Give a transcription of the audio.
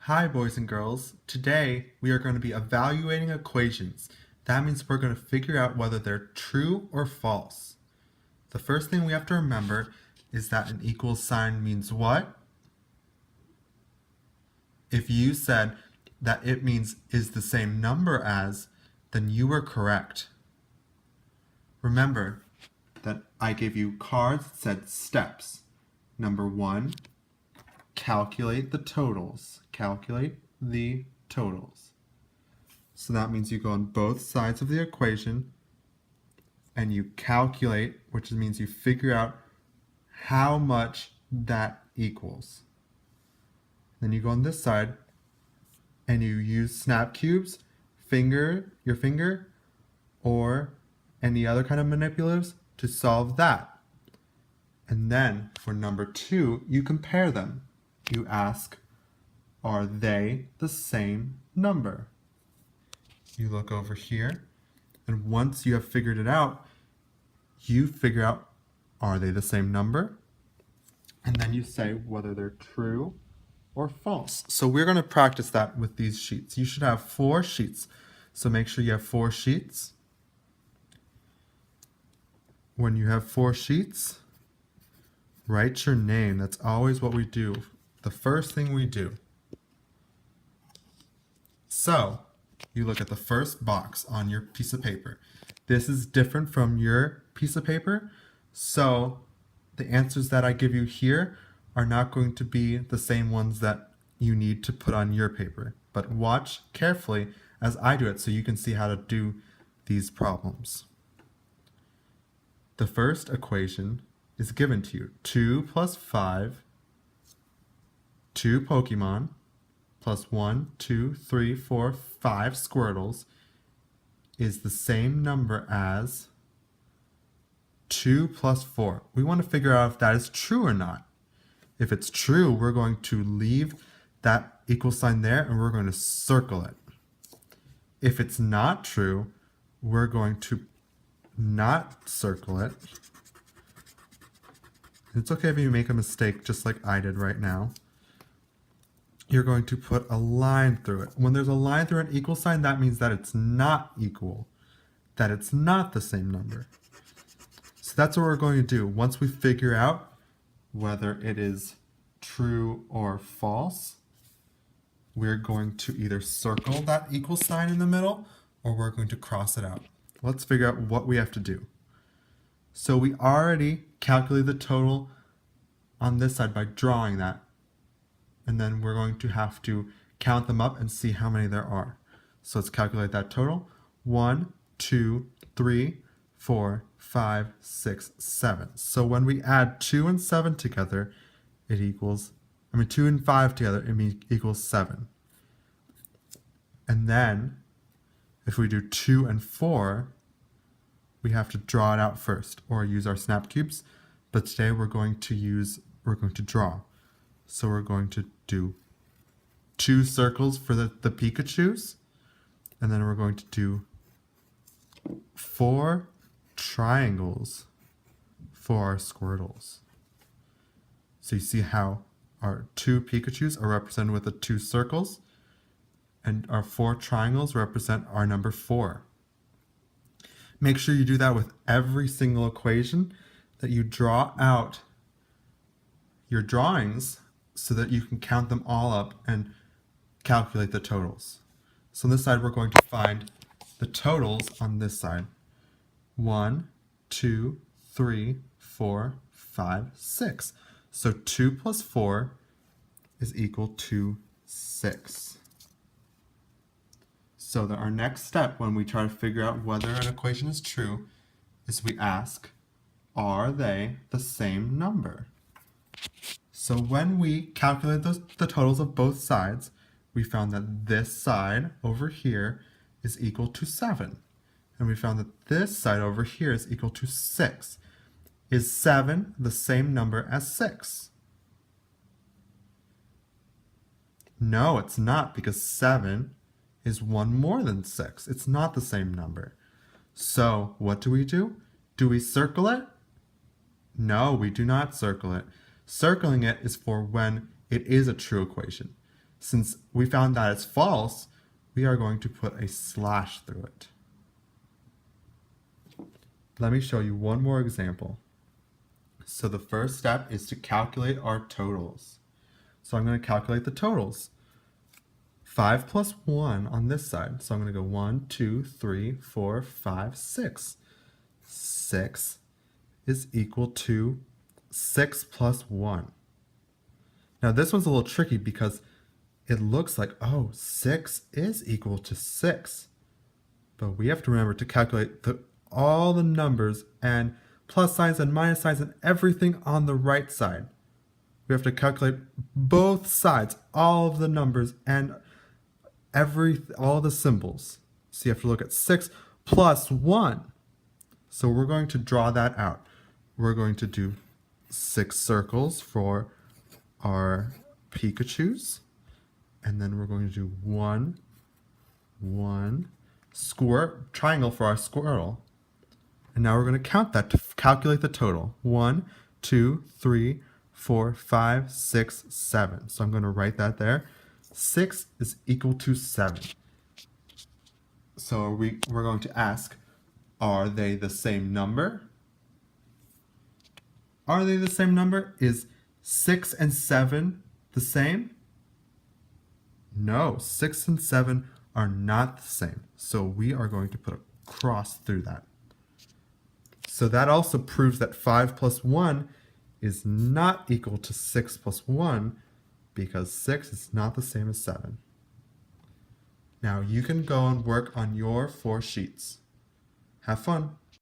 Hi, boys and girls. Today we are going to be evaluating equations. That means we're going to figure out whether they're true or false. The first thing we have to remember is that an equal sign means what? If you said that it means is the same number as, then you were correct. Remember that I gave you cards that said steps. Number 1, calculate the totals. Calculate the totals. So that means you go on both sides of the equation and you calculate, which means you figure out how much that equals. Then you go on this side and you use snap cubes, your finger, or any other kind of manipulatives to solve that. And then for number 2, you compare them. You ask, are they the same number? You look over here, and once you have figured it out, you figure out, are they the same number? And then you say whether they're true or false. So we're going to practice that with these sheets. You should have 4 sheets. So make sure you have 4 sheets. When you have 4 sheets, write your name. That's always what we do. The first thing we do. So you look at the first box on your piece of paper. This is different from your piece of paper. So the answers that I give you here are not going to be the same ones that you need to put on your paper. But watch carefully as I do it so you can see how to do these problems. The first equation is given to you. 2 plus 5, 2 Pokemon, plus 1, 2, 3, 4, 5 Squirtles is the same number as 2 plus 4. We want to figure out if that is true or not. If it's true, we're going to leave that equal sign there and we're going to circle it. If it's not true, we're going to not circle it. It's okay if you make a mistake just like I did right now. You're going to put a line through it. When there's a line through an equal sign, that means that it's not equal, that it's not the same number. So that's what we're going to do. Once we figure out whether it is true or false, we're going to either circle that equal sign in the middle or we're going to cross it out. Let's figure out what we have to do. So we already calculated the total on this side by drawing that. And then we're going to have to count them up and see how many there are. So let's calculate that total. 1, 2, 3, 4, 5, 6, 7. So when we add 2 and 7 together, it equals, 2 and 5 together, it equals 7. And then if we do 2 and 4, we have to draw it out first or use our snap cubes. But today we're going to draw. So we're going to do 2 circles for the Pikachus, and then we're going to do 4 triangles for our Squirtles. So you see how our 2 Pikachus are represented with the 2 circles, and our 4 triangles represent our number 4. Make sure you do that with every single equation, that you draw out your drawings so that you can count them all up and calculate the totals. So on this side, we're going to find the totals on this side. 1, 2, 3, 4, 5, 6. So 2 plus 4 is equal to 6. So our next step when we try to figure out whether an equation is true is we ask, are they the same number? So when we calculate the totals of both sides, we found that this side over here is equal to 7. And we found that this side over here is equal to 6. Is 7 the same number as 6? No, it's not, because 7 is 1 more than 6. It's not the same number. So what do? Do we circle it? No, we do not circle it. Circling it is for when it is a true equation. Since we found that it's false, we are going to put a slash through it. Let me show you one more example. So the first step is to calculate our totals. So I'm going to calculate the totals. 5 plus 1 on this side. So I'm going to go 1, 2, 3, 4, 5, 6. 6 is equal to 6 plus 1. Now this one's a little tricky because it looks like, oh, 6 is equal to 6. But we have to remember to calculate all the numbers and plus signs and minus signs and everything on the right side. We have to calculate both sides, all of the numbers and all the symbols. So you have to look at 6 plus 1. So we're going to draw that out. We're going to do 6 circles for our Pikachus. And then we're going to do 1, 1, triangle for our squirrel. And now we're going to count that to calculate the total. 1, 2, 3, 4, 5, 6, 7. So I'm going to write that there. 6 is equal to 7. So we're going to ask, are they the same number? Are they the same number? Is 6 and 7 the same? No, 6 and 7 are not the same. So we are going to put a cross through that. So that also proves that 5 plus 1 is not equal to 6 plus 1 because 6 is not the same as 7. Now you can go and work on your 4 sheets. Have fun.